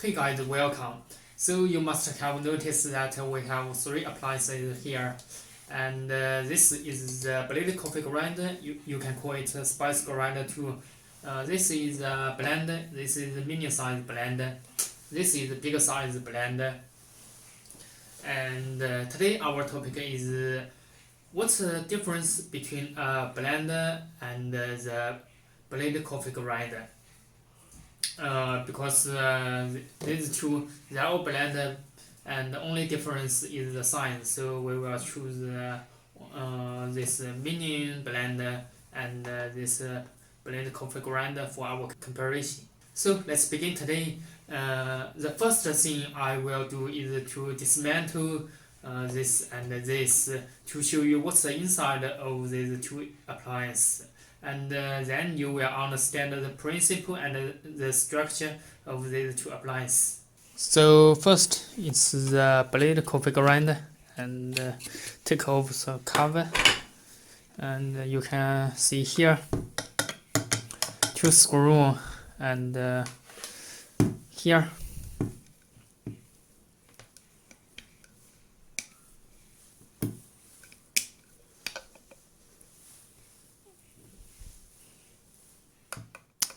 Hey guys, welcome. So you must have noticed that we have three appliances here, and this is the blade coffee grinder. You can call it a spice grinder too. This is a blender. This is a mini size blender. This is a big size blender. And today our topic is what's the difference between a blender and the blade coffee grinder. Because these two they are all blended and the only difference is the size, so we will choose this mini blender and this blend coffee grinder for our comparison. So let's begin today. The first thing I will do is to dismantle this and this to show you what's the inside of these two appliances, and then you will understand the principle and the structure of these two appliances. So first it's the blade coffee grinder, and take off the cover, and you can see here two screws, and here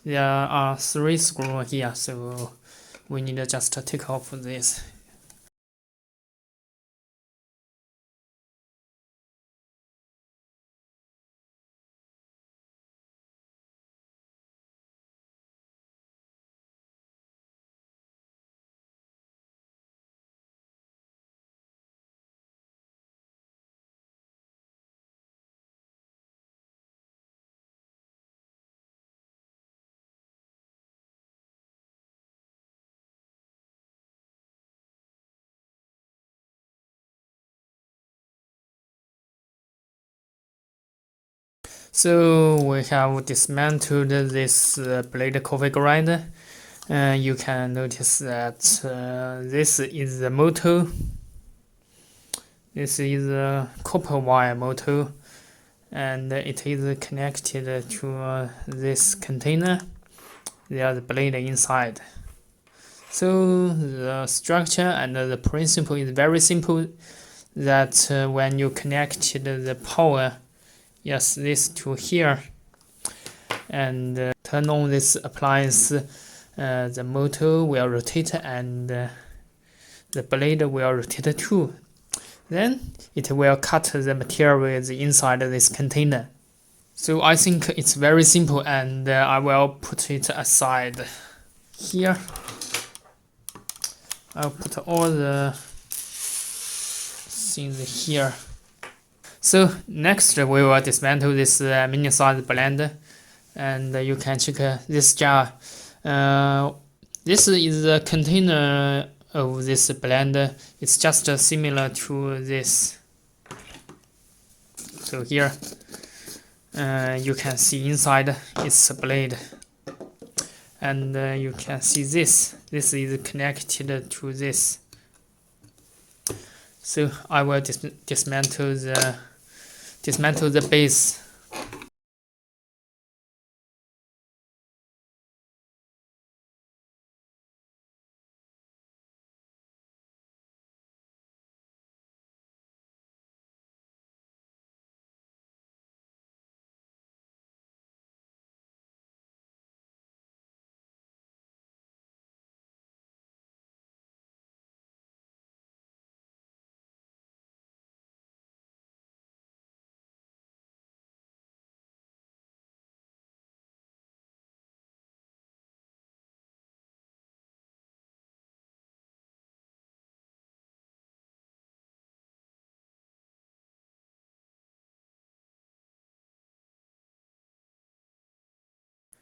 there are three screws here, so we need to just take off this. So we have dismantled this blade coffee grinder. You can notice that this is the motor. This is a copper wire motor, and it is connected to this container. There is a blade inside. So the structure and the principle is very simple. That when you connect the power, yes, this to here, and turn on this appliance, the motor will rotate and the blade will rotate too. Then it will cut the material inside this container. So I think it's very simple, and I will put it aside. Here I'll put all the things here. So next we will dismantle this mini size blender, and you can check this jar. This is the container of this blender. It's just similar to this. So here you can see inside it's a blade, and you can see this is connected to this. So I will dismantle the base.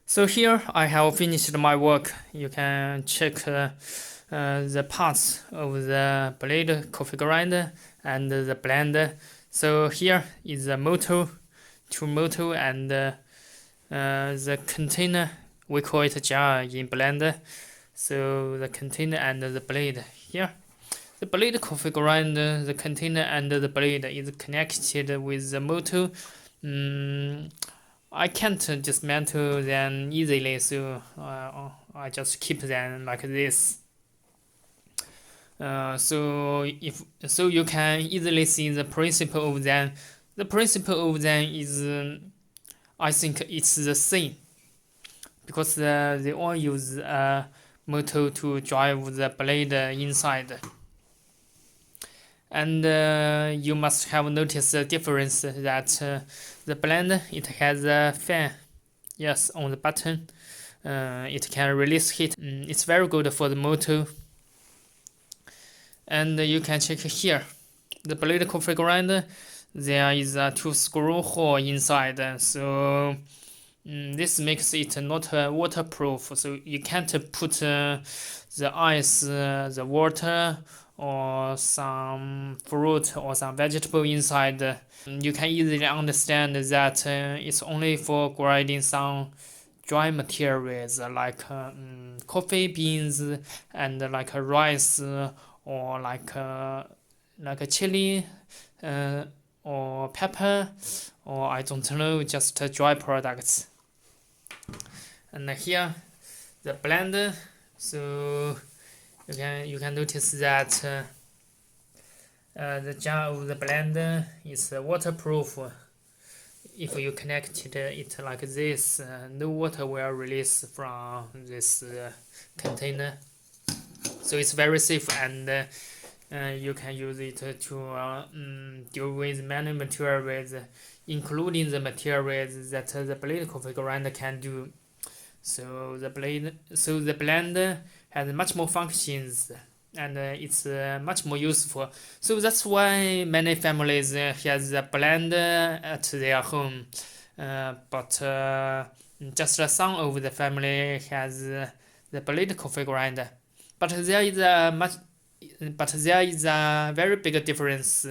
So here I have finished my work. You can check the parts of the blade coffee grinder and the blender. So here is the motor, two motor, and the container. We call it jar in blender. So the container and the blade here. The blade coffee grinder, the container and the blade is connected with the motor. I can't dismantle them easily, so I just keep them like this. So you can easily see the principle of them. The principle of them is I think it's the same because they all use a motor to drive the blade inside. And you must have noticed the difference that the blade it has a fan, yes, on the button. It can release heat. It's very good for the motor. And you can check here the blade configurator. There is a two screw hole inside, so this makes it not waterproof. So you can't put the ice, the water, or some fruit or some vegetable inside. You can easily understand that it's only for grinding some dry materials like coffee beans and like rice or like a chili or pepper or I don't know, just dry products. And here the blender, so you can notice that the jar of the blender is waterproof. If you connect it like this, no water will release from this container. So it's very safe, and you can use it to deal with many materials, including the materials that the blade configurator can do. So the blender has much more functions, and it's much more useful. So that's why many families has a blender at their home, but just some of the family has the blade configurator. But there is a very big difference.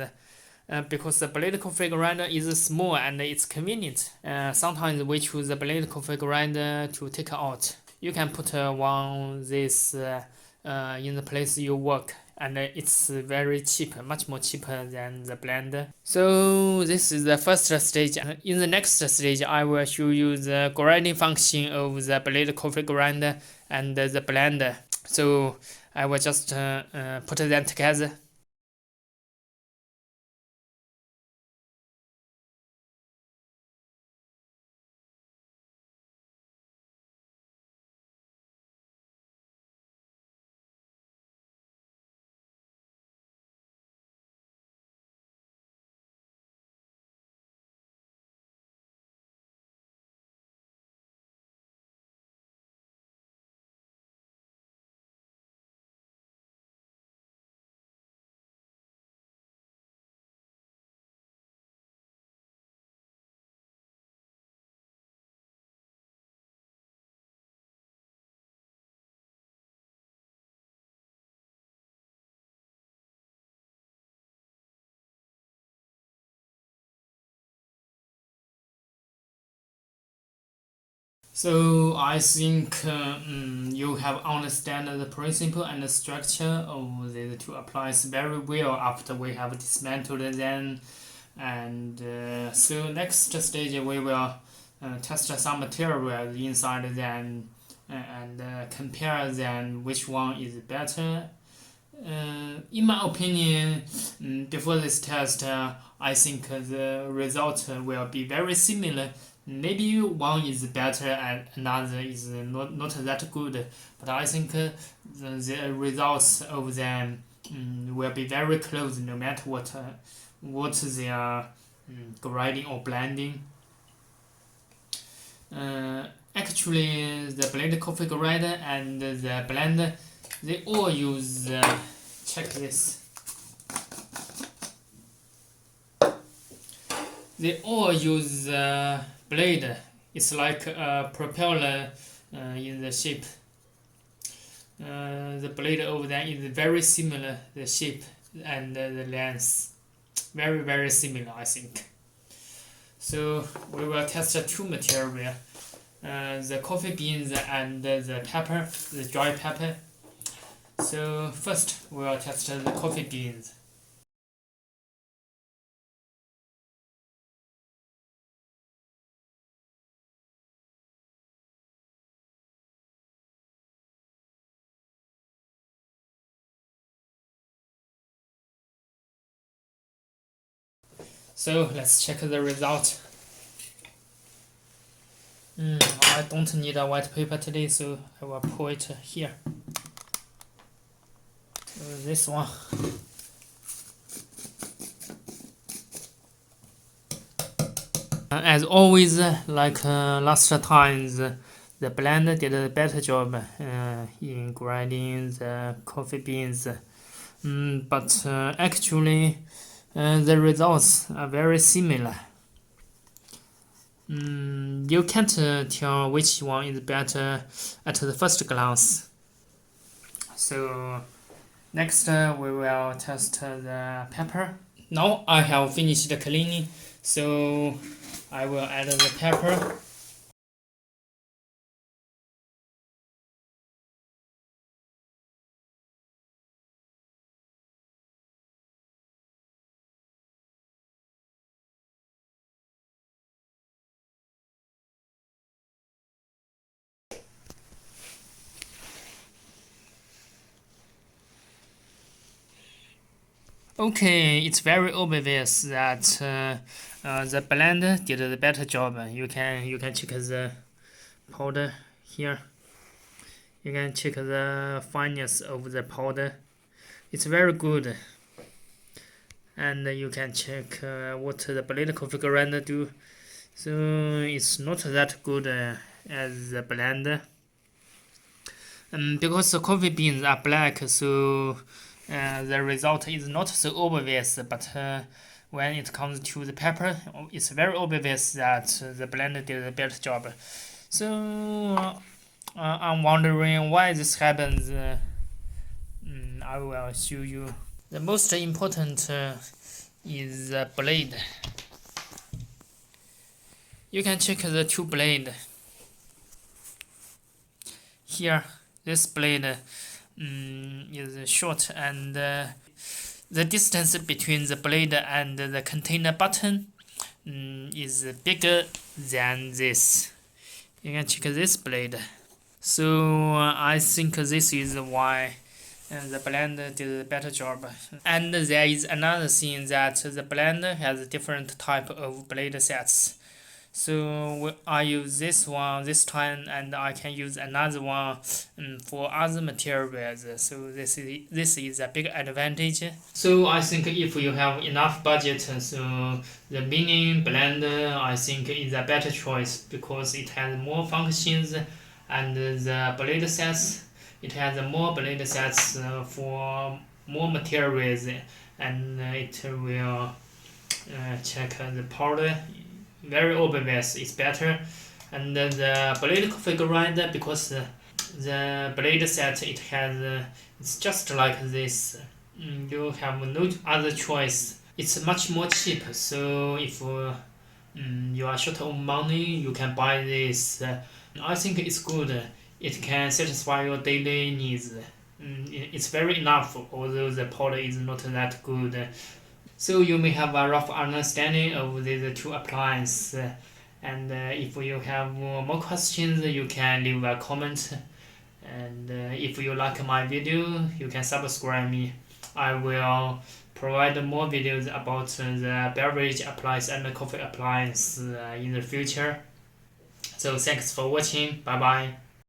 Because the blade configurator is small and it's convenient. Sometimes we choose the blade configurator to take out. You can put one this in the place you work, and it's very cheap, much more cheaper than the blender. So this is the first stage. In the next stage, I will show you the grinding function of the blade configurator and the blender. So I will just put them together. So I think you have understand the principle and the structure of the two applies very well after we have dismantled them. And so next stage we will test some material inside them and compare them which one is better. In my opinion, before this test, I think the result will be very similar. Maybe one is better and another is not that good, but I think the results of them will be very close no matter what they are grinding or blending. Actually, the blade configurator and the blender, they all use check this. They all use blade. It's like a propeller in the shape. The blade over there is very similar, the shape and the length. Very similar, I think. So we will test two material, the coffee beans and the pepper, the dry pepper. So first we will test the coffee beans. So let's check the result. I don't need a white paper today, so I will put it here. So this one. As always, like last times, the blender did a better job in grinding the coffee beans. But actually, the results are very similar. You can't tell which one is better at the first glance. So next we will test the pepper. Now I have finished the cleaning, so I will add the pepper. Okay, it's very obvious that the blender did a better job. You can check the powder here. You can check the fineness of the powder. It's very good. And you can check what the blade coffee grinder do. So it's not that good as the blender. Because the coffee beans are black, so the result is not so obvious. But when it comes to the pepper, it's very obvious that the blender did a better job. So I'm wondering why this happens. I will show you. The most important is the blade. You can check the two blades. Here, this blade is short, and the distance between the blade and the container button is bigger than this. You can check this blade. So I think this is why the blender did a better job. And there is another thing, that the blender has different type of blade sets. So I use this one this time, and I can use another one for other materials. So this is a big advantage. So I think if you have enough budget, so the mini blender I think is a better choice, because it has more functions, and the blade sets, it has more blade sets for more materials, and it will check the powder. Very obvious, it's better. And the blade coffee grinder, because the blade set, it has it's just like this. You have no other choice. It's much more cheap. So if you are short of money, you can buy this. I think it's good. It can satisfy your daily needs. It's very enough, although the powder is not that good. So you may have a rough understanding of these two appliances. And if you have more questions, you can leave a comment. And if you like my video, you can subscribe me. I will provide more videos about the beverage appliance and the coffee appliance in the future. So thanks for watching. Bye bye.